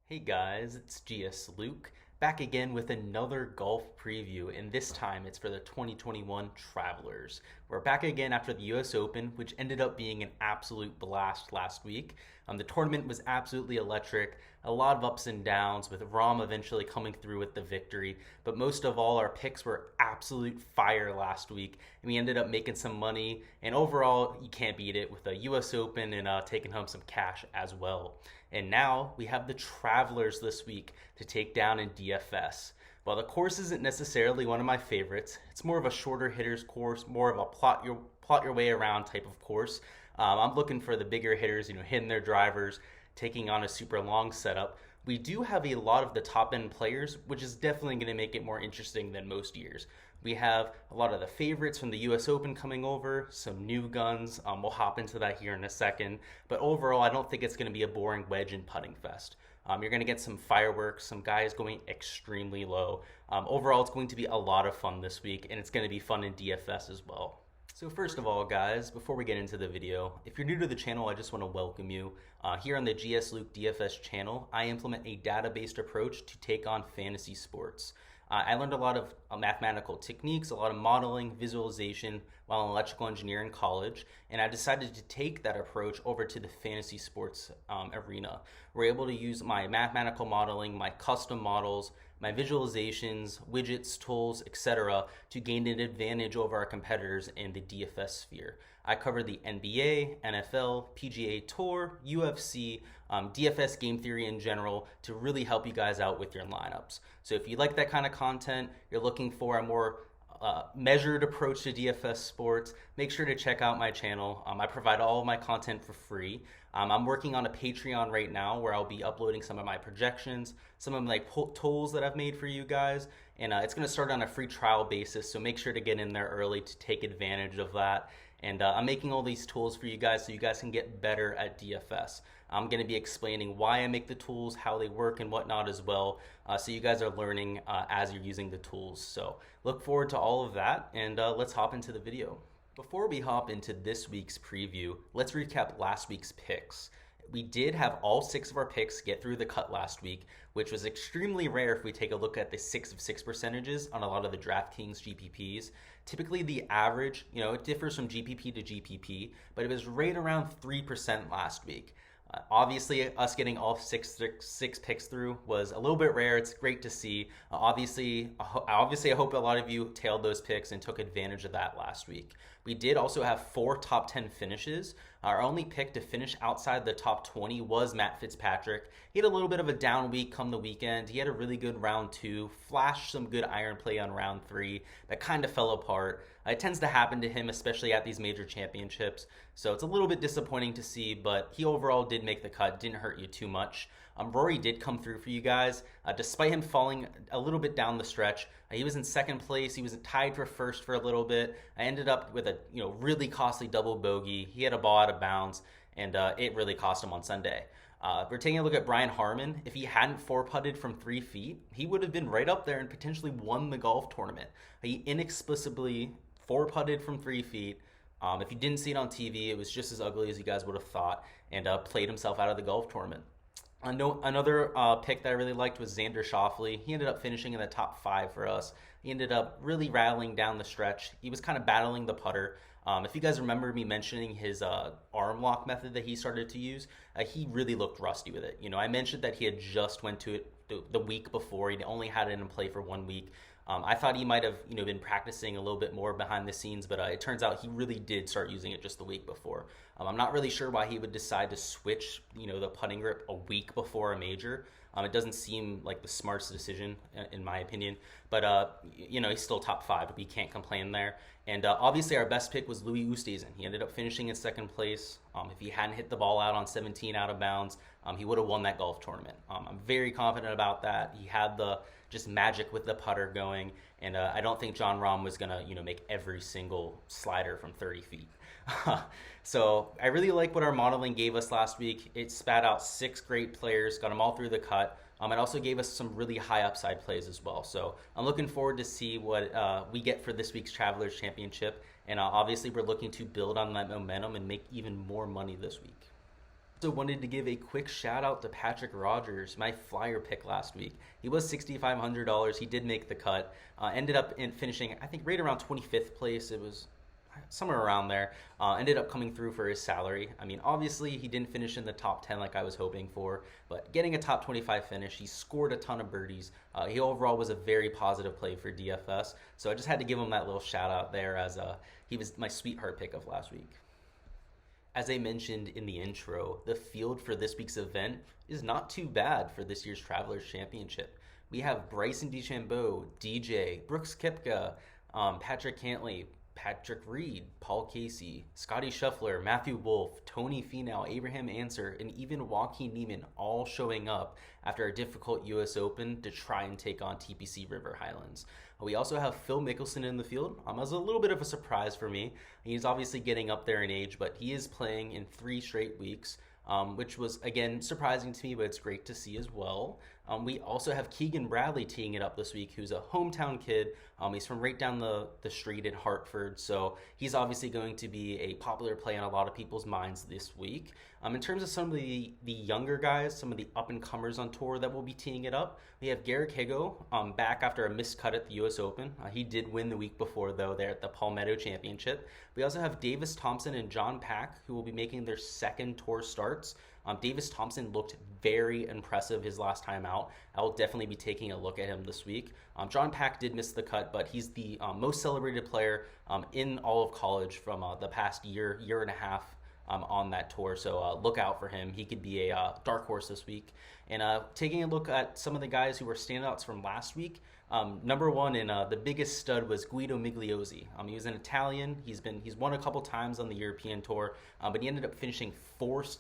Hey guys, it's GS Luke, back again with another golf preview, and this time it's for the 2021 Travelers. We're back again after the US Open, which ended up being an absolute blast last week. The tournament was absolutely electric, a lot of ups and downs, with Rahm eventually coming through with the victory. But most of all, our picks were absolute fire last week, and we ended up making some money. And overall, you can't beat it with a US Open and taking home some cash as well. And now we have the Travelers this week to take down in DFS. While the course isn't necessarily one of my favorites, it's more of a shorter hitters course, more of a plot your way around type of course. I'm looking for the bigger hitters, hitting their drivers, taking on a super long setup. We do have a lot of the top end players, which is definitely going to make it more interesting than most years. We have a lot of the favorites from the US Open coming over, some new guns. We'll hop into that here in a second. But overall, I don't think it's going to be a boring wedge and putting fest. You're going to get some fireworks, some guys going extremely low. Overall, it's going to be a lot of fun this week, and it's going to be fun in DFS as well. So first of all, guys, before we get into the video, if you're new to the channel, I just want to welcome you. Here on the GS Luke DFS channel, I implement a data-based approach to take on fantasy sports. I learned a lot of mathematical techniques, a lot of modeling, visualization while in electrical engineering in college, and I decided to take that approach over to the fantasy sports arena. We're able to use my mathematical modeling, my custom models, my visualizations, widgets, tools, etc. to gain an advantage over our competitors in the DFS sphere. I cover the NBA, NFL, PGA Tour, UFC, DFS game theory in general to really help you guys out with your lineups. So if you like that kind of content, you're looking for a more measured approach to DFS sports, make sure to check out my channel. I provide all of my content for free. I'm working on a Patreon right now where I'll be uploading some of my projections, some of my tools that I've made for you guys, and it's going to start on a free trial basis, so make sure to get in there early to take advantage of that. And I'm making all these tools for you guys so you guys can get better at DFS. I'm going to be explaining why I make the tools, how they work, and whatnot as well, so you guys are learning as you're using the tools. So look forward to all of that, and let's hop into the video. Before we hop into this week's preview, let's recap last week's picks. We did have all 6 of our picks get through the cut last week, which was extremely rare if we take a look at the 6 of 6 percentages on a lot of the Draftkings GPPs. Typically the average, it differs from GPP to GPP, but it was right around 3% last week. Obviously, us getting all six picks through was a little bit rare. It's great to see. Obviously, I hope a lot of you tailed those picks and took advantage of that last week. We did also have 4 top 10 finishes. Our only pick to finish outside the top 20 was Matt Fitzpatrick. He had a little bit of a down week come the weekend. He had a really good round 2, flashed some good iron play on round 3 that kind of fell apart. It tends to happen to him, especially at these major championships. So it's a little bit disappointing to see, but he overall did make the cut, didn't hurt you too much. Rory did come through for you guys. Despite him falling a little bit down the stretch, he was in second place. He was tied for first for a little bit. I ended up with a really costly double bogey. He had a ball out of bounds, and it really cost him on Sunday. We're taking a look at Brian Harmon. If he hadn't 4-putted from 3 feet, he would have been right up there and potentially won the golf tournament. He inexplicably 4-putted from 3 feet. If you didn't see it on TV, it was just as ugly as you guys would have thought, and played himself out of the golf tournament. Another pick that I really liked was Xander Schauffele. He ended up finishing in the top 5 for us. He ended up really rattling down the stretch. He was kind of battling the putter. If you guys remember me mentioning his arm lock method that he started to use, he really looked rusty with it. I mentioned that he had just went to it the week before. He only had it in play for 1 week. I thought he might have been practicing a little bit more behind the scenes, but it turns out he really did start using it just the week before. I'm not really sure why he would decide to switch the putting grip a week before a major. It doesn't seem like the smartest decision in my opinion, but he's still top 5. We can't complain there. And obviously our best pick was Louis Oosthuizen. He ended up finishing in second place. If he hadn't hit the ball out on 17 out of bounds, he would have won that golf tournament. I'm very confident about that. He had the just magic with the putter going, and I don't think Jon Rahm was gonna make every single slider from 30 feet. So I really like what our modeling gave us last week. It spat out 6 great players, got them all through the cut. It also gave us some really high upside plays as well. So I'm looking forward to see what we get for this week's Travelers Championship. And obviously we're looking to build on that momentum and make even more money this week. Also wanted to give a quick shout out to Patrick Rogers, my flyer pick last week. He was $6,500. He did make the cut. Ended up in finishing, I think, right around 25th place. It was somewhere around there. Ended up coming through for his salary. I mean, obviously, he didn't finish in the top 10 like I was hoping for, but getting a top 25 finish, he scored a ton of birdies. He overall was a very positive play for DFS. So I just had to give him that little shout out there as he was my sweetheart pick of last week. As I mentioned in the intro, the field for this week's event is not too bad for this year's Travelers Championship. We have Bryson DeChambeau, DJ, Brooks Koepka, Patrick Cantlay, Patrick Reed, Paul Casey, Scotty Scheffler, Matthew Wolff, Tony Finau, Abraham Ancer, and even Joaquin Niemann all showing up after a difficult US Open to try and take on TPC River Highlands. We also have Phil Mickelson in the field. As a little bit of a surprise for me. He's obviously getting up there in age, but he is playing in 3 straight weeks, which was, again, surprising to me, but it's great to see as well. We also have Keegan Bradley teeing it up this week, who's a hometown kid. He's from right down the street in Hartford, so he's obviously going to be a popular play on a lot of people's minds this week. In terms of some of the younger guys, some of the up-and-comers on tour that will be teeing it up, we have Garrick Higgo back after a missed cut at the US Open. He did win the week before, though, there at the Palmetto Championship. We also have Davis Thompson and John Pack, who will be making their second tour starts. Davis Thompson looked very impressive his last time out. I will definitely be taking a look at him this week. John Pack did miss the cut, but he's the most celebrated player in all of college from the past year and a half on that tour. So look out for him. He could be a dark horse this week. And taking a look at some of the guys who were standouts from last week, number one and the biggest stud was Guido Migliozzi. He was an Italian. He's won a couple times on the European Tour, but he ended up finishing fourth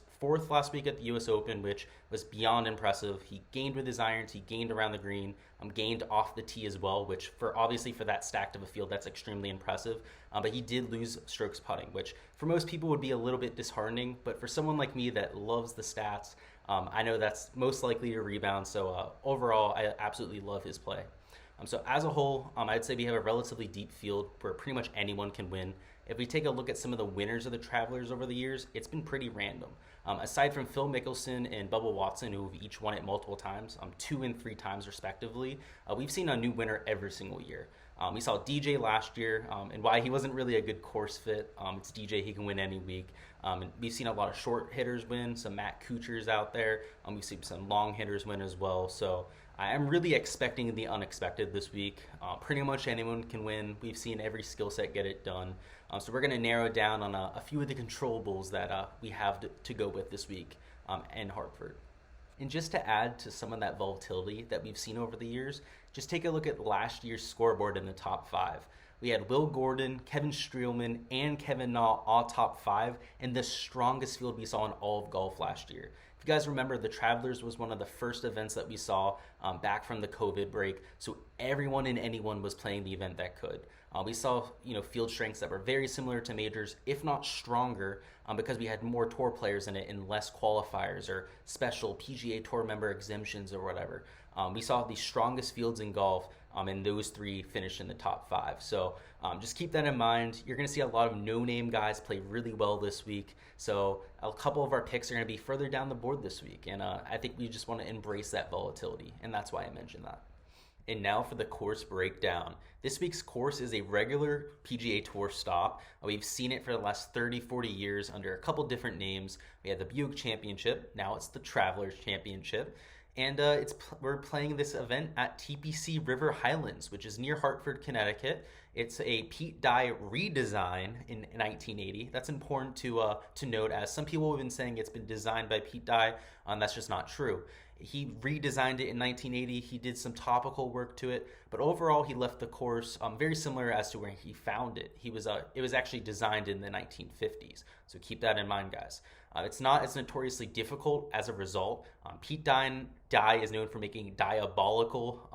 last week at the US Open, which was beyond impressive. He gained with his irons, he gained around the green, gained off the tee as well, which obviously for that stacked of a field, that's extremely impressive. But he did lose strokes putting, which for most people would be a little bit disheartening, but for someone like me that loves the stats, I know that's most likely to rebound. So overall, I absolutely love his play. So as a whole, I'd say we have a relatively deep field where pretty much anyone can win. If we take a look at some of the winners of the Travelers over the years, it's been pretty random. Aside from Phil Mickelson and Bubba Watson, who have each won it multiple times, 2 and 3 times respectively, we've seen a new winner every single year. We saw DJ last year, and why he wasn't really a good course fit. It's DJ, he can win any week. And we've seen a lot of short hitters win, some Matt Kuchars out there. We've seen some long hitters win as well. So I am really expecting the unexpected this week. Pretty much anyone can win. We've seen every skill set get it done. So we're going to narrow down on a few of the controllables that we have to go with this week in Hartford. And just to add to some of that volatility that we've seen over the years, just take a look at last year's scoreboard in the top 5. We had Will Gordon, Kevin Streelman, and Kevin Na all top 5, and the strongest field we saw in all of golf last year. If you guys remember, the Travelers was one of the first events that we saw back from the COVID break, so everyone and anyone was playing the event that could. We saw field strengths that were very similar to majors, if not stronger, because we had more tour players in it and less qualifiers or special PGA Tour member exemptions or whatever. We saw the strongest fields in golf, and those 3 finished in the top 5. So just keep that in mind. You're going to see a lot of no-name guys play really well this week. So a couple of our picks are going to be further down the board this week, and I think we just want to embrace that volatility, and that's why I mentioned that. And now for the course breakdown. This week's course is a regular PGA Tour stop. We've seen it for the last 30, 40 years under a couple different names. We had the Buick Championship. Now it's the Travelers Championship. And we're playing this event at TPC River Highlands, which is near Hartford, Connecticut. It's a Pete Dye redesign in 1980. That's important to note, as some people have been saying it's been designed by Pete Dye. That's just not true. He redesigned it in 1980. He did some topical work to it, but overall he left the course very similar as to where he found it. It was actually designed in the 1950s, so keep that in mind, guys. It's not as notoriously difficult as a result. Pete Dye is known for making diabolical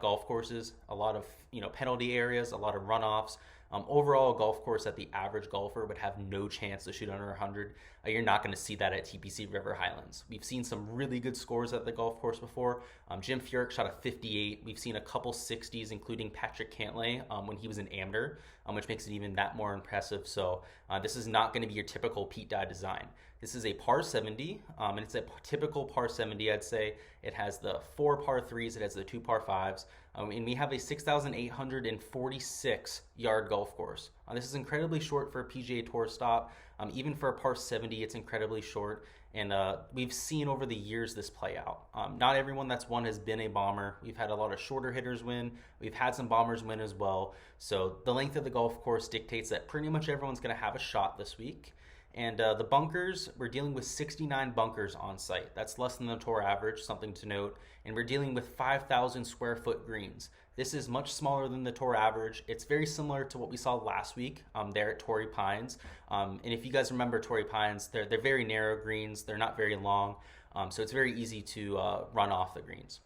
golf courses, a lot of penalty areas, a lot of runoffs, Overall, a golf course that the average golfer would have no chance to shoot under 100. You're not going to see that at TPC River Highlands. We've seen some really good scores at the golf course before. Jim Furyk shot a 58. We've seen a couple 60s, including Patrick Cantlay when he was an amateur, which makes it even that more impressive. So this is not going to be your typical Pete Dye design. This is a par 70, and it's a typical par 70, I'd say. It has the 4 par 3s, it has the 2 par 5s, and we have a 6,846 yard golf course. This is incredibly short for a PGA Tour stop. Even for a par 70, it's incredibly short, and we've seen over the years this play out. Not everyone that's won has been a bomber. We've had a lot of shorter hitters win. We've had some bombers win as well. So the length of the golf course dictates that pretty much everyone's going to have a shot this week. And the bunkers, we're dealing with 69 bunkers on site. That's less than the tour average, something to note. And we're dealing with 5,000 square foot greens. This is much smaller than the tour average. It's very similar to what we saw last week there at Torrey Pines. And if you guys remember Torrey Pines, they're very narrow greens. They're not very long. So it's very easy to run off the greens.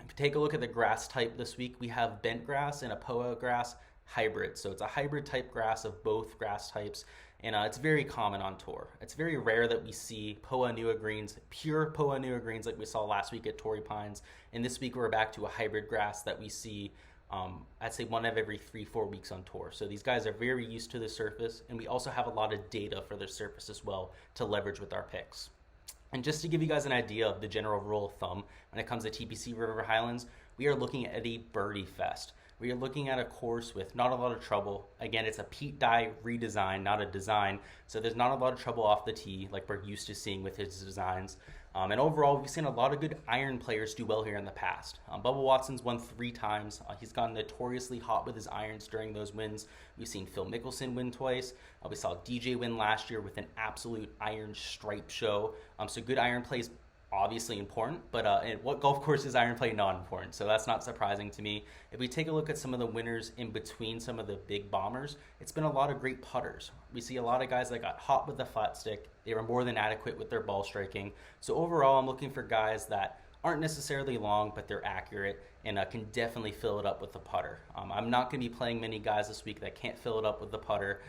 If you take a look at the grass type this week, we have bent grass and a POA grass hybrid. So it's a hybrid type grass of both grass types. And it's very common on tour. It's very rare that we see POA Nua greens, pure POA Nua greens like we saw last week at Torrey Pines. And this week we're back to a hybrid grass that we see, I'd say, one of every 3-4 weeks on tour. So these guys are very used to the surface, and we also have a lot of data for their surface as well to leverage with our picks. And just to give you guys an idea of the general rule of thumb when it comes to TPC River Highlands, we are looking at a birdie fest. We are looking at a course with not a lot of trouble. Again, it's a Pete Dye redesign, not a design. So there's not a lot of trouble off the tee like we're used to seeing with his designs. And overall, we've seen a lot of good iron players do well here in the past. Bubba Watson's won 3 times. He's gotten notoriously hot with his irons during those wins. We've seen Phil Mickelson win twice. We saw DJ win last year with an absolute iron stripe show. So good iron plays obviously important, but at what golf course is iron play not important? So that's not surprising to me. If we take a look at some of the winners in between some of the big bombers, it's been a lot of great putters. We see a lot of guys that got hot with the flat stick. They were more than adequate with their ball striking. So overall, I'm looking for guys that aren't necessarily long, but they're accurate and can definitely fill it up with the putter. I'm not going to be playing many guys this week that can't fill it up with the putter.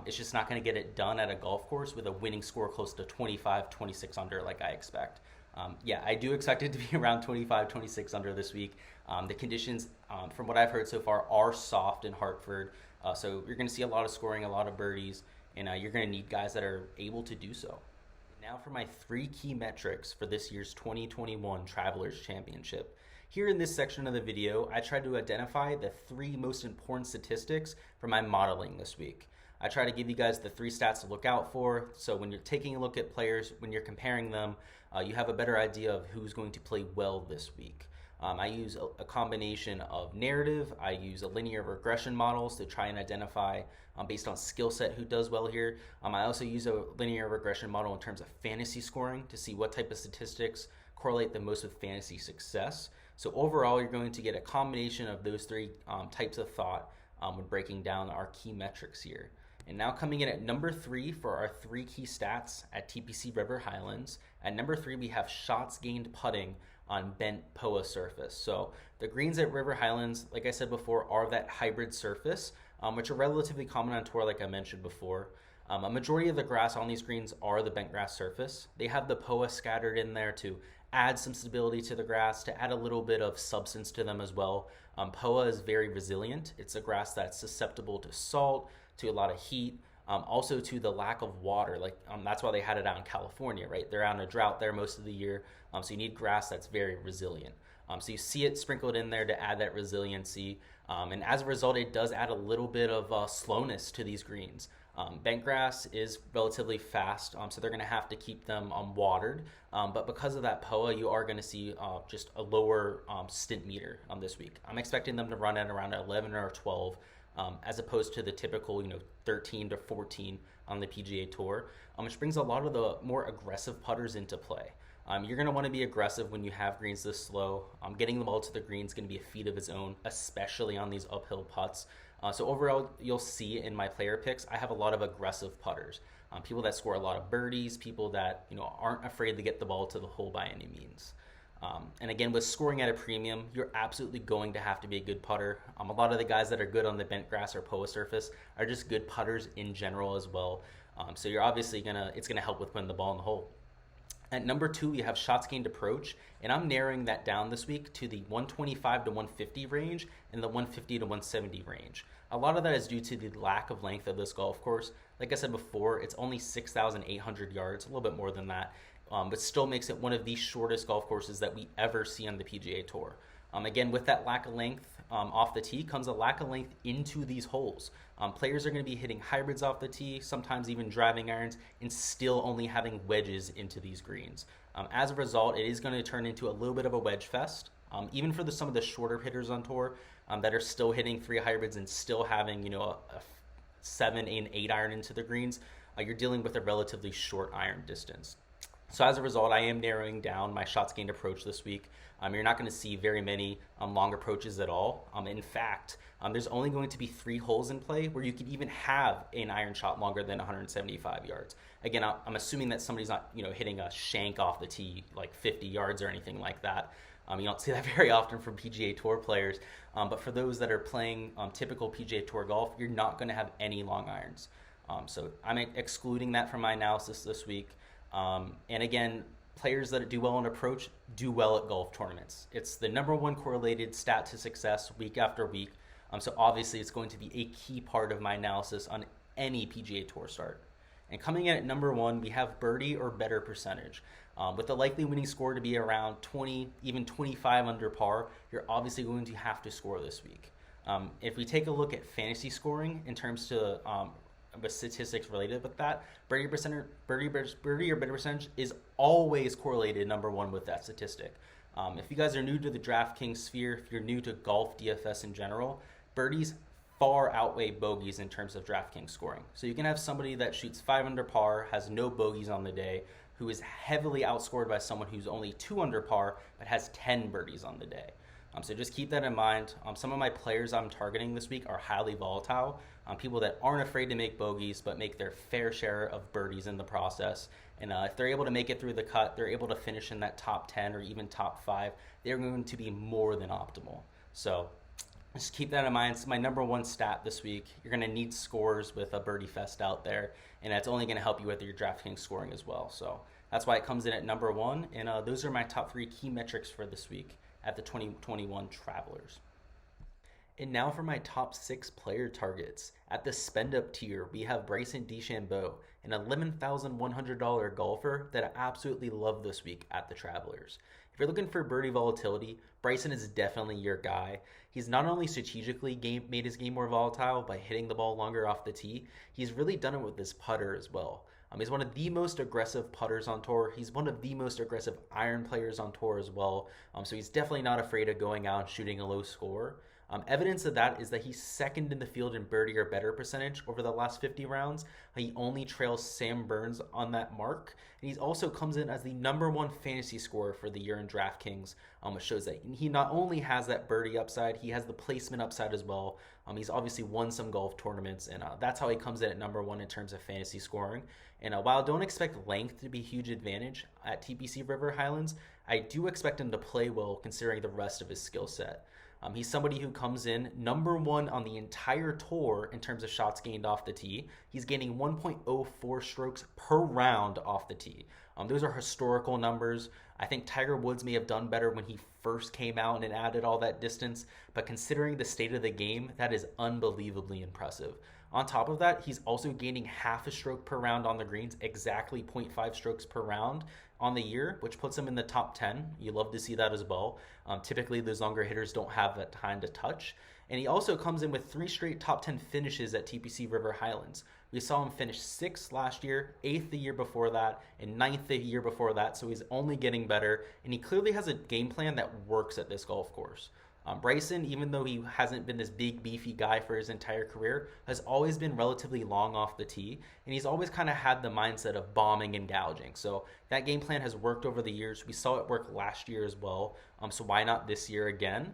It's just not going to get it done at a golf course with a winning score close to 25, 26 under like I expect. Yeah, I do expect it to be around 25, 26 under this week. The conditions, from what I've heard so far, are soft in Hartford. So you're going to see a lot of scoring, a lot of birdies, and you're going to need guys that are able to do so. Now for my 3 key metrics for this year's 2021 Travelers Championship. Here in this section of the video, I tried to identify the 3 most important statistics for my modeling this week. I try to give you guys the 3 stats to look out for, so when you're taking a look at players, when you're comparing them, you have a better idea of who's going to play well this week. I use a combination of narrative. I use a linear regression models to try and identify based on skill set who does well here. I also use a linear regression model in terms of fantasy scoring to see what type of statistics correlate the most with fantasy success. So overall, you're going to get a combination of those 3 types of thought when breaking down our key metrics here. And now coming in at number 3 for our 3 key stats at TPC River Highlands. At number 3, we have shots gained putting on bent POA surface. So the greens at River Highlands, like I said before, are that hybrid surface, which are relatively common on tour like I mentioned before. A majority of the grass on these greens are the bent grass surface. They have the POA scattered in there to add some stability to the grass, to add a little bit of substance to them as well. POA is very resilient. It's a grass that's susceptible to salt, to a lot of heat, also to the lack of water. That's why they had it out in California, right? They're out in a drought there most of the year, so you need grass that's very resilient. So you see it sprinkled in there to add that resiliency, and as a result, it does add a little bit of slowness to these greens. Bent grass is relatively fast, so they're going to have to keep them watered, but because of that POA, you are going to see just a lower stint meter this week. I'm expecting them to run at around 11 or 12, as opposed to the typical 13 to 14 on the PGA Tour, which brings a lot of the more aggressive putters into play. You're going to want to be aggressive when you have greens this slow. Getting the ball to the green is going to be a feat of its own, especially on these uphill putts. So overall, you'll see in my player picks, I have a lot of aggressive putters. People that score a lot of birdies, people that aren't afraid to get the ball to the hole by any means. And again, with scoring at a premium, you're absolutely going to have to be a good putter. A lot of the guys that are good on the bent grass or POA surface are just good putters in general as well. So you're obviously it's gonna help with putting the ball in the hole. At number 2, you have shots gained approach, and I'm narrowing that down this week to the 125 to 150 range and the 150 to 170 range. A lot of that is due to the lack of length of this golf course. Like I said before, it's only 6,800 yards, a little bit more than that, but still makes it one of the shortest golf courses that we ever see on the PGA Tour. Again, with that lack of length off the tee comes a lack of length into these holes. Players are going to be hitting hybrids off the tee, sometimes even driving irons, and still only having wedges into these greens. As a result, it is going to turn into a little bit of a wedge fest. Even for some of the shorter hitters on tour that are still hitting 3 hybrids and still having a 7 and 8 iron into the greens, you're dealing with a relatively short iron distance. So as a result, I am narrowing down my shots gained approach this week. You're not going to see very many long approaches at all. In fact, there's only going to be 3 holes in play where you could even have an iron shot longer than 175 yards. Again, I'm assuming that somebody's not hitting a shank off the tee like 50 yards or anything like that. You don't see that very often from PGA Tour players. But for those that are playing typical PGA Tour golf, you're not going to have any long irons. So I'm excluding that from my analysis this week. And again, players that do well in approach do well at golf tournaments. It's the number 1 correlated stat to success week after week. So obviously it's going to be a key part of my analysis on any PGA Tour start. And coming in at number 1, we have birdie or better percentage. With the likely winning score to be around 20, even 25 under par, you're obviously going to have to score this week. If we take a look at fantasy scoring in terms to with statistics related with that, birdie or better percentage is always correlated number 1 with that statistic. If you guys are new to the Draftkings sphere, if you're new to golf DFS in general, birdies far outweigh bogeys in terms of Draftkings scoring. So you can have somebody that shoots 5 under par, has no bogeys on the day, who is heavily outscored by someone who's only 2 under par but has 10 birdies on the day. So just keep that in mind. Some of my players I'm targeting this week are highly volatile. People that aren't afraid to make bogeys but make their fair share of birdies in the process. And if they're able to make it through the cut, they're able to finish in that top 10 or even top 5, they're going to be more than optimal. So just keep that in mind. It's my number 1 stat this week. You're going to need scores with a birdie fest out there, and that's only going to help you with your DraftKings scoring as well. So that's why it comes in at number 1, and those are my top 3 key metrics for this week at the 2021 Travelers. And now for my top 6 player targets. At the spend up tier, we have Bryson DeChambeau, an $11,100 golfer that I absolutely love this week at the Travelers. If you're looking for birdie volatility, Bryson is definitely your guy. He's not only strategically made his game more volatile by hitting the ball longer off the tee, he's really done it with his putter as well. He's one of the most aggressive putters on tour. He's one of the most aggressive iron players on tour as well. So he's definitely not afraid of going out and shooting a low score. Evidence of that is that he's second in the field in birdie or better percentage over the last 50 rounds. He only trails Sam Burns on that mark. And he also comes in as the number 1 fantasy scorer for the year in DraftKings, which shows that he not only has that birdie upside, he has the placement upside as well. He's obviously won some golf tournaments, and that's how he comes in at number 1 in terms of fantasy scoring. And while I don't expect length to be a huge advantage at TPC River Highlands, I do expect him to play well considering the rest of his skill set. He's somebody who comes in number 1 on the entire tour in terms of shots gained off the tee. He's gaining 1.04 strokes per round off the tee. Those are historical numbers. I think Tiger Woods may have done better when he first came out and added all that distance, but considering the state of the game, that is unbelievably impressive. On top of that, he's also gaining half a stroke per round on the greens, exactly 0.5 strokes per round on the year, which puts him in the top 10. You love to see that as well. Typically, those longer hitters don't have that time to touch. And he also comes in with 3 straight top 10 finishes at TPC River Highlands. We saw him finish 6th last year, 8th the year before that, and 9th the year before that, so he's only getting better. And he clearly has a game plan that works at this golf course. Bryson, even though he hasn't been this big, beefy guy for his entire career, has always been relatively long off the tee, and he's always kind of had the mindset of bombing and gouging. So that game plan has worked over the years. We saw it work last year as well, so why not this year again?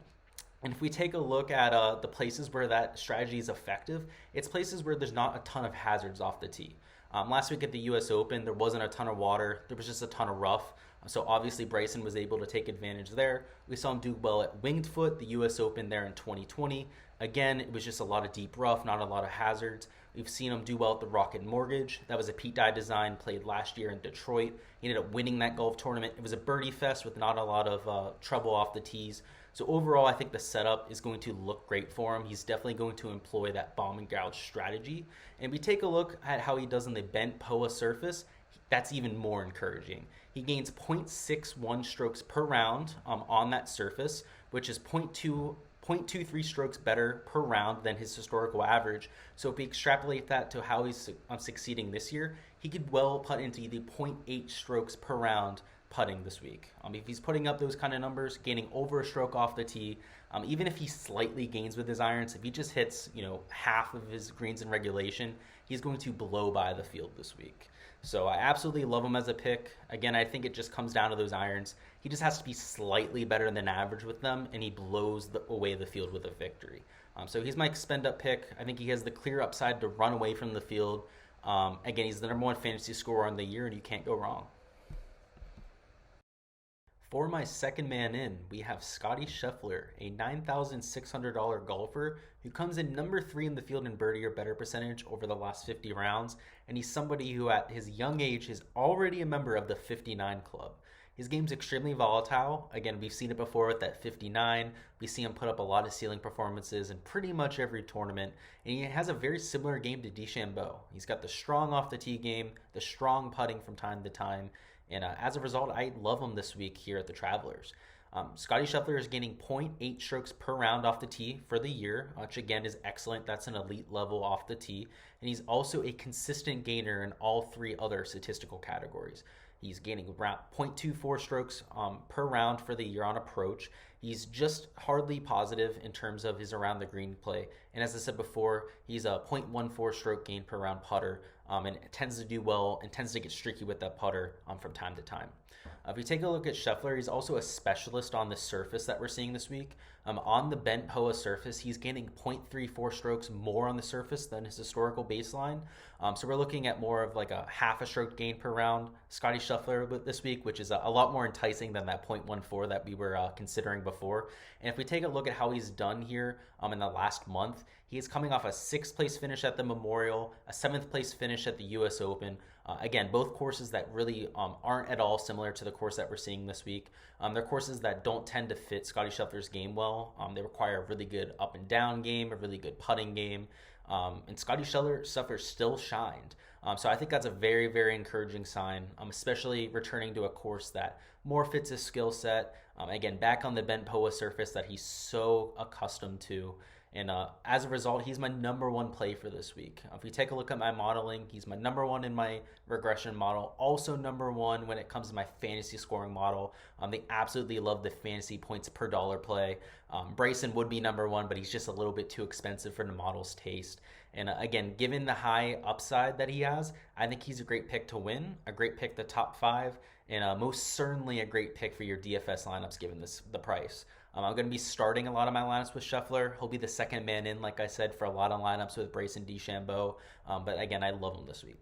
And if we take a look at the places where that strategy is effective, it's places where there's not a ton of hazards off the tee. Last week at the US Open, there wasn't a ton of water. There was just a ton of rough. So obviously Bryson was able to take advantage there. We saw him do well at Winged Foot, the US Open there in 2020. Again, it was just a lot of deep rough, not a lot of hazards. We've seen him do well at the Rocket Mortgage. That was a Pete Dye design, played last year in Detroit. He ended up winning that golf tournament. It was a birdie fest with not a lot of trouble off the tees. So overall, I think the setup is going to look great for him. He's definitely going to employ that bomb and gouge strategy. And we take a look at how he does on the bent POA surface. That's even more encouraging. He gains 0.61 strokes per round on that surface, which is 0.23 strokes better per round than his historical average. So if we extrapolate that to how he's succeeding this year, he could well putt into the 0.8 strokes per round putting this week. If he's putting up those kind of numbers, gaining over a stroke off the tee, even if he slightly gains with his irons, if he just hits half of his greens in regulation, he's going to blow by the field this week. So I absolutely love him as a pick. Again, I think it just comes down to those irons. He just has to be slightly better than average with them, and he blows away the field with a victory. So he's my spend up pick. I think he has the clear upside to run away from the field. Again, he's the #1 fantasy scorer on the year, and you can't go wrong. For my second man in, we have Scotty Scheffler, a $9,600 golfer who comes in #3 in the field in birdie or better percentage over the last 50 rounds, and he's somebody who at his young age is already a member of the 59 club. His game's extremely volatile. Again, we've seen it before with that 59. We see him put up a lot of ceiling performances in pretty much every tournament, and he has a very similar game to DeChambeau. He's got the strong off the tee game, the strong putting from time to time, and as a result, I love him this week here at the Travelers. Scotty Scheffler is gaining 0.8 strokes per round off the tee for the year, which again is excellent. That's an elite level off the tee. And he's also a consistent gainer in all three other statistical categories. He's gaining around 0.24 strokes per round for the year on approach. He's just hardly positive in terms of his around the green play. And as I said before, he's a 0.14 stroke gain per round putter, and tends to do well and tends to get streaky with that putter from time to time. If you take a look at Scheffler, he's also a specialist on the surface that we're seeing this week. On the bent POA surface, he's gaining 0.34 strokes more on the surface than his historical baseline. So we're looking at more of like a half a stroke gain per round. Scotty Scheffler this week, which is a lot more enticing than that 0.14 that we were considering before. And if we take a look at how he's done here in the last month, he is coming off a 6th place finish at the Memorial, a 7th place finish at the US Open. Again, both courses that really aren't at all similar to the course that we're seeing this week. They're courses that don't tend to fit Scotty Scheffler's game well. They require a really good up and down game, a really good putting game. And Scotty Scheffler still shined. So I think that's a very, very encouraging sign, especially returning to a course that more fits his skill set. Again, back on the bent POA surface that he's so accustomed to. And as a result, he's my #1 play for this week. If we take a look at my modeling, he's my #1 in my regression model. Also #1 when it comes to my fantasy scoring model. They absolutely love the fantasy points per dollar play. Bryson would be #1, but he's just a little bit too expensive for the model's taste. And again, given the high upside that he has, I think he's a great pick to win, a great pick to top 5, and most certainly a great pick for your DFS lineups given the price. I'm going to be starting a lot of my lineups with Scheffler. He'll be the second man in, like I said, for a lot of lineups with Bryson DeChambeau. But again, I love him this week.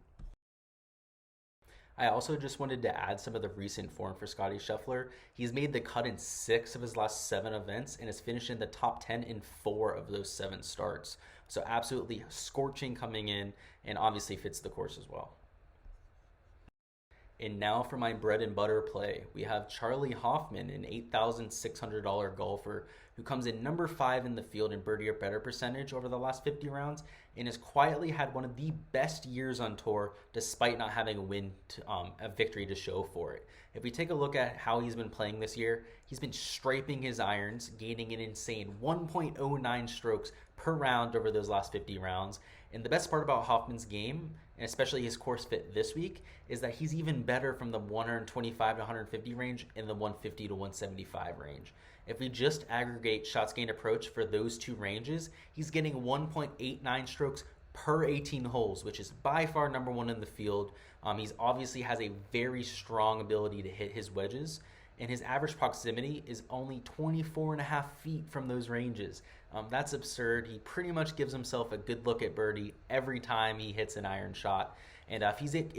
I also just wanted to add some of the recent form for Scotty Scheffler. He's made the cut in 6 of his last 7 events and has finished in the top 10 in 4 of those 7 starts. So absolutely scorching coming in, and obviously fits the course as well. And now for my bread and butter play, we have Charlie Hoffman, an $8,600 golfer who comes in #5 in the field in birdie or better percentage over the last 50 rounds and has quietly had one of the best years on tour despite not having a victory to show for it. If we take a look at how he's been playing this year, he's been striping his irons, gaining an insane 1.09 strokes per round over those last 50 rounds. And the best part about Hoffman's game, and especially his course fit this week, is that he's even better from the 125 to 150 range and the 150 to 175 range. If we just aggregate shots gained approach for those two ranges, he's getting 1.89 strokes per 18 holes, which is by far #1 in the field. He's obviously has a very strong ability to hit his wedges, and his average proximity is only 24.5 feet from those ranges. That's absurd. He pretty much gives himself a good look at birdie every time he hits an iron shot. And if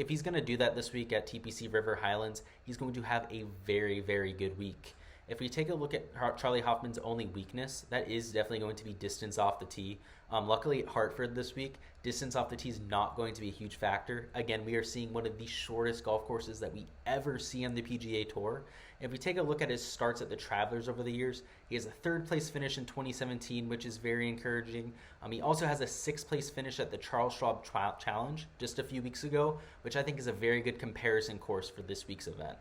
he's going to do that this week at TPC River Highlands, he's going to have a very, very good week. If we take a look at Charlie Hoffman's only weakness, that is definitely going to be distance off the tee. Luckily at Hartford this week, distance off the tee is not going to be a huge factor. Again, we are seeing one of the shortest golf courses that we ever see on the PGA Tour. If we take a look at his starts at the Travelers over the years, he has a third place finish in 2017, which is very encouraging. He also has a sixth place finish at the Charles Schwab Challenge just a few weeks ago, which I think is a very good comparison course for this week's event.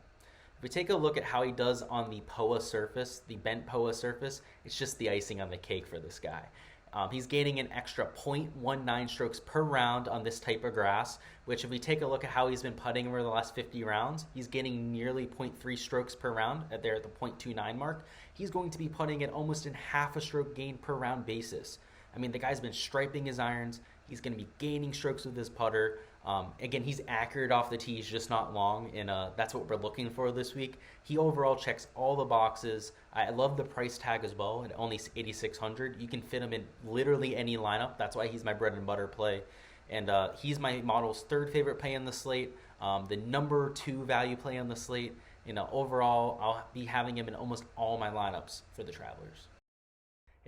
If we take a look at how he does on the POA surface, the bent POA surface, it's just the icing on the cake for this guy. He's gaining an extra 0.19 strokes per round on this type of grass, which if we take a look at how he's been putting over the last 50 rounds, he's getting nearly 0.3 strokes per round at the 0.29 mark. He's going to be putting at almost in half a stroke gain per round basis. I mean, the guy's been striping his irons. He's going to be gaining strokes with his putter. Again, he's accurate off the tee, he's just not long, and that's what we're looking for this week. He overall checks all the boxes. I love the price tag as well at only $8,600. You can fit him in literally any lineup. That's why he's my bread and butter play. And he's my model's third favorite play on the slate, the number 2 value play on the slate. Overall, I'll be having him in almost all my lineups for the Travelers.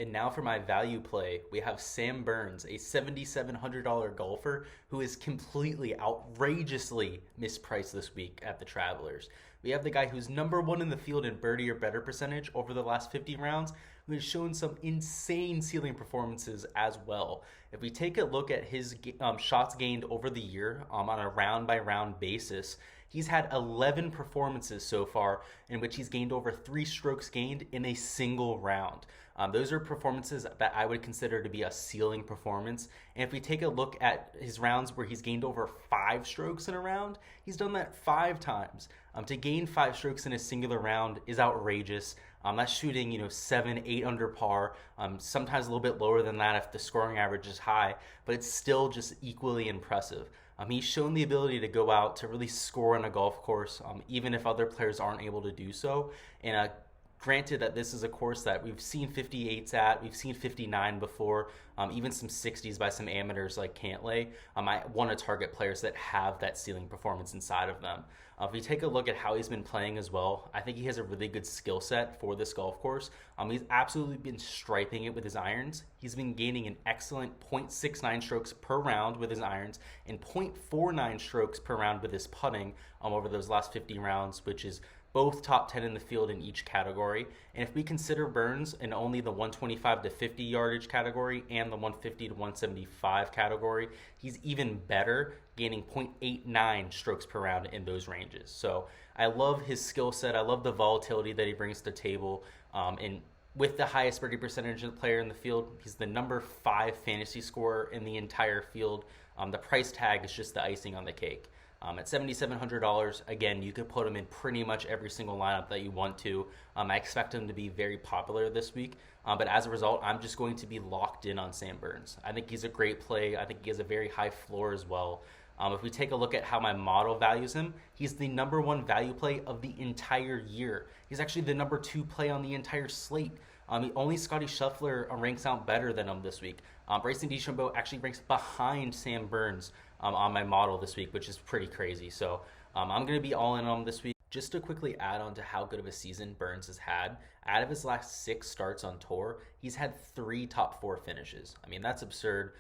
And now for my value play, we have Sam Burns, a $7,700 golfer who is completely outrageously mispriced this week at the Travelers. We have the guy who's number 1 in the field in birdie or better percentage over the last 50 rounds, who has shown some insane ceiling performances as well. If we take a look at his shots gained over the year on a round-by-round basis, he's had 11 performances so far in which he's gained over 3 strokes gained in a single round. Those are performances that I would consider to be a ceiling performance. And if we take a look at his rounds where he's gained over 5 strokes in a round, he's done that 5 times. To gain 5 strokes in a singular round is outrageous. That's shooting, 7, 8 under par, sometimes a little bit lower than that if the scoring average is high, but it's still just equally impressive. He's shown the ability to go out to really score on a golf course, even if other players aren't able to do so. And granted that this is a course that we've seen 58s at, we've seen 59 before, even some 60s by some amateurs like Cantlay. I want to target players that have that ceiling performance inside of them. If we take a look at how he's been playing as well, I think he has a really good skill set for this golf course. He's absolutely been striping it with his irons. He's been gaining an excellent 0.69 strokes per round with his irons and 0.49 strokes per round with his putting over those last 50 rounds, which is both top 10 in the field in each category. And if we consider Burns in only the 125 to 50 yardage category and the 150 to 175 category, he's even better, gaining 0.89 strokes per round in those ranges. So I love his skill set. I love the volatility that he brings to the table. And with the highest birdie percentage player in the field, he's the number 5 fantasy scorer in the entire field. The price tag is just the icing on the cake. At $7,700, again, you could put him in pretty much every single lineup that you want to. I expect him to be very popular this week, but as a result, I'm just going to be locked in on Sam Burns. I think he's a great play. I think he has a very high floor as well. If we take a look at how my model values him, he's the number 1 value play of the entire year. He's actually the number 2 play on the entire slate. Only Scotty Scheffler ranks out better than him this week. Bryson DeChambeau actually ranks behind Sam Burns on my model this week, which is pretty crazy. So I'm going to be all in on him this week. Just to quickly add on to how good of a season Burns has had, out of his last 6 starts on tour, he's had 3 top 4 finishes. I mean, that's absurd.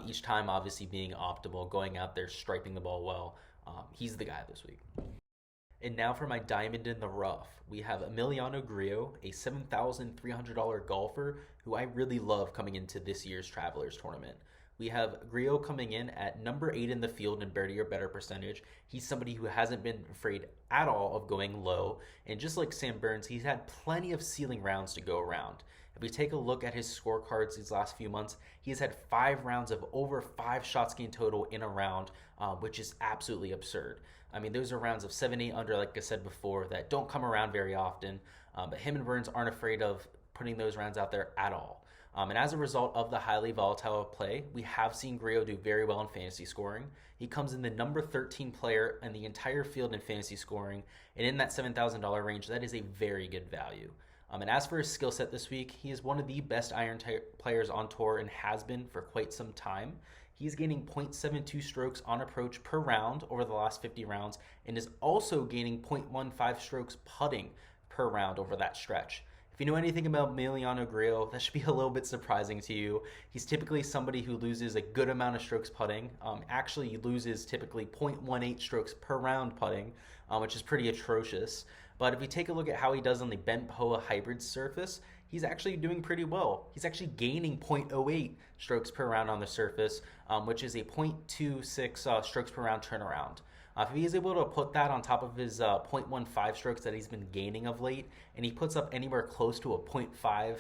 Each time obviously being optimal, going out there, striping the ball well. He's the guy this week. And now for my diamond in the rough, we have Emiliano Grillo, a $7,300 golfer who I really love coming into this year's Travelers tournament. We have Grillo coming in at number 8 in the field in birdie or better percentage. He's somebody who hasn't been afraid at all of going low. And just like Sam Burns, he's had plenty of ceiling rounds to go around. If we take a look at his scorecards these last few months, he has had 5 rounds of over 5 shots gained total in a round, which is absolutely absurd. I mean, those are rounds of 7, 8 under, like I said before, that don't come around very often. But him and Burns aren't afraid of putting those rounds out there at all. And as a result of the highly volatile play, we have seen Grillo do very well in fantasy scoring. He comes in the number 13 player in the entire field in fantasy scoring, and in that $7,000 range, that is a very good value. And as for his skill set this week, he is one of the best iron players on tour and has been for quite some time. He's gaining 0.72 strokes on approach per round over the last 50 rounds and is also gaining 0.15 strokes putting per round over that stretch. If you know anything about Emiliano Grillo, that should be a little bit surprising to you. He's typically somebody who loses a good amount of strokes putting. Actually, he loses typically 0.18 strokes per round putting, which is pretty atrocious. But if you take a look at how he does on the bent POA hybrid surface, he's actually doing pretty well. He's actually gaining 0.08 strokes per round on the surface, which is a 0.26 strokes per round turnaround. If he's able to put that on top of his 0.15 strokes that he's been gaining of late, and he puts up anywhere close to a 0.5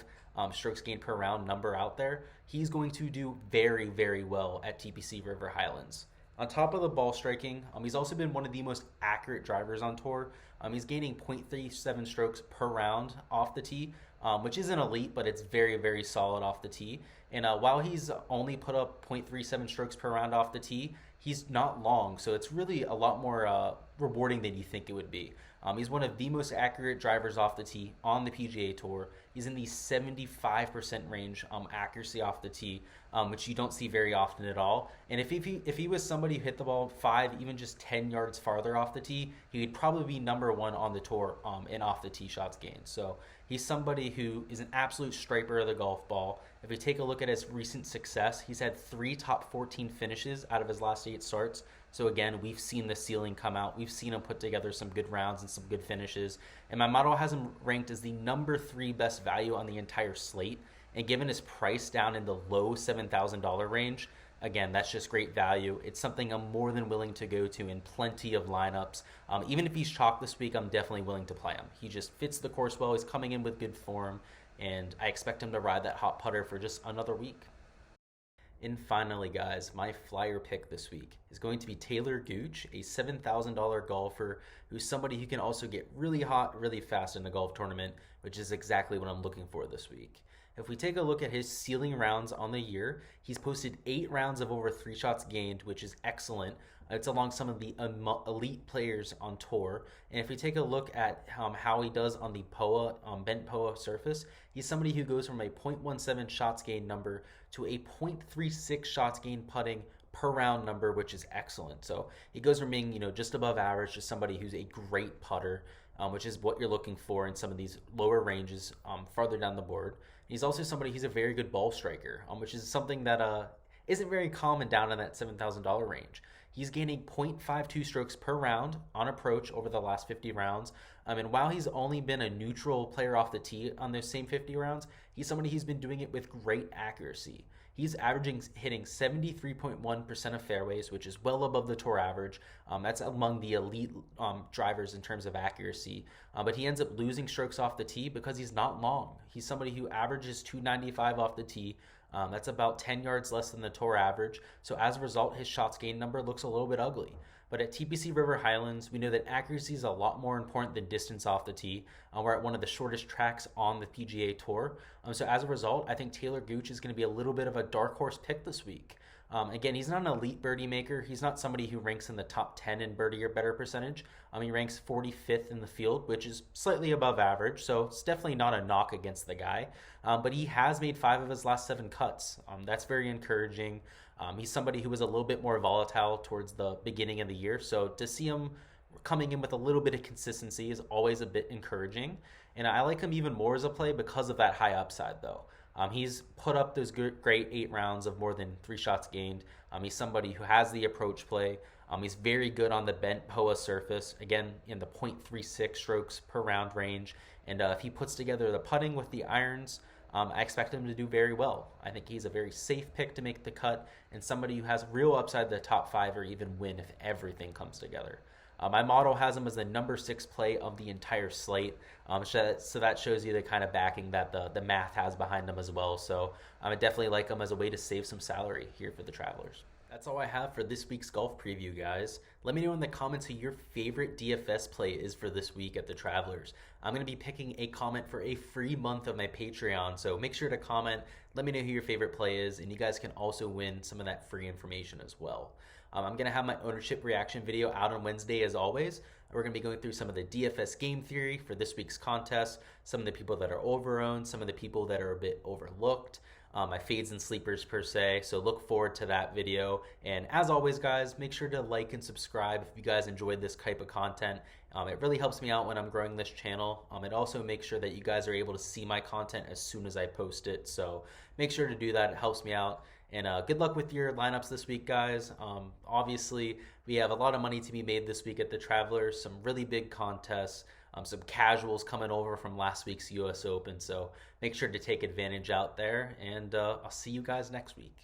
strokes gained per round number out there, he's going to do very, very well at TPC River Highlands. On top of the ball striking, he's also been one of the most accurate drivers on tour. He's gaining 0.37 strokes per round off the tee, which isn't elite, but it's very, very solid off the tee. And while he's only put up 0.37 strokes per round off the tee, he's not long, so it's really a lot more rewarding than you think it would be. He's one of the most accurate drivers off the tee on the PGA Tour. He's in the 75% range accuracy off the tee, which you don't see very often at all. And if he was somebody who hit the ball 5, even just 10 yards farther off the tee, he would probably be number 1 on the tour in off the tee shots gained. So he's somebody who is an absolute striper of the golf ball. If we take a look at his recent success, he's had 3 top 14 finishes out of his last 8 starts. So again, we've seen the ceiling come out. We've seen him put together some good rounds and some good finishes. And my model has him ranked as the number 3 best value on the entire slate. And given his price down in the low $7,000 range, again, that's just great value. It's something I'm more than willing to go to in plenty of lineups. Even if he's chalk this week, I'm definitely willing to play him. He just fits the course well. He's coming in with good form, and I expect him to ride that hot putter for just another week. And finally, guys, my flyer pick this week is going to be Taylor Gooch, a $7,000 golfer who's somebody who can also get really hot really fast in the golf tournament, which is exactly what I'm looking for this week. If we take a look at his ceiling rounds on the year, he's posted 8 rounds of over 3 shots gained, which is excellent. It's along some of the elite players on tour. And if we take a look at how he does on the POA, bent POA surface, he's somebody who goes from a 0.17 shots gained number to a 0.36 shots gained putting per round number, which is excellent. So he goes from being, just above average to somebody who's a great putter, which is what you're looking for in some of these lower ranges farther down the board. He's also somebody who's a very good ball striker, which is something that isn't very common down in that $7,000 range. He's gaining 0.52 strokes per round on approach over the last 50 rounds. And while he's only been a neutral player off the tee on those same 50 rounds, he's somebody who's been doing it with great accuracy. He's hitting 73.1% of fairways, which is well above the tour average. That's among the elite drivers in terms of accuracy. But he ends up losing strokes off the tee because he's not long. He's somebody who averages 295 off the tee. That's about 10 yards less than the tour average. So as a result, his shots gained number looks a little bit ugly. But at TPC River Highlands, we know that accuracy is a lot more important than distance off the tee. We're at one of the shortest tracks on the PGA Tour. So as a result, I think Taylor Gooch is going to be a little bit of a dark horse pick this week. Again, he's not an elite birdie maker. He's not somebody who ranks in the top 10 in birdie or better percentage. He ranks 45th in the field, which is slightly above average, so it's definitely not a knock against the guy. But he has made 5 of his last 7 cuts. That's very encouraging. He's somebody who was a little bit more volatile towards the beginning of the year, so to see him coming in with a little bit of consistency is always a bit encouraging. And I like him even more as a play because of that high upside, though. He's put up those great 8 rounds of more than 3 shots gained. He's somebody who has the approach play. He's very good on the bent POA surface, again, in the 0.36 strokes per round range. And if he puts together the putting with the irons, I expect him to do very well. I think he's a very safe pick to make the cut and somebody who has real upside to the top 5 or even win if everything comes together. My model has him as the number 6 play of the entire slate, so that shows you the kind of backing that the math has behind him as well. So I definitely like him as a way to save some salary here for the Travelers. That's all I have for this week's golf preview, guys. Let me know in the comments who your favorite DFS play is for this week at the Travelers. I'm going to be picking a comment for a free month of my Patreon, so make sure to comment. Let me know who your favorite play is, and you guys can also win some of that free information as well. I'm going to have my ownership reaction video out on Wednesday as always. We're going to be going through some of the DFS game theory for this week's contest, some of the people that are overowned, some of the people that are a bit overlooked. my fades and sleepers per se. So look forward to that video. And as always, guys, make sure to like and subscribe if you guys enjoyed this type of content. It really helps me out when I'm growing this channel. It also makes sure that you guys are able to see my content as soon as I post it. So make sure to do that. It helps me out. And good luck with your lineups this week, guys. Obviously, we have a lot of money to be made this week at the Travelers, some really big contests, some casuals coming over from last week's US Open. So make sure to take advantage out there, and I'll see you guys next week.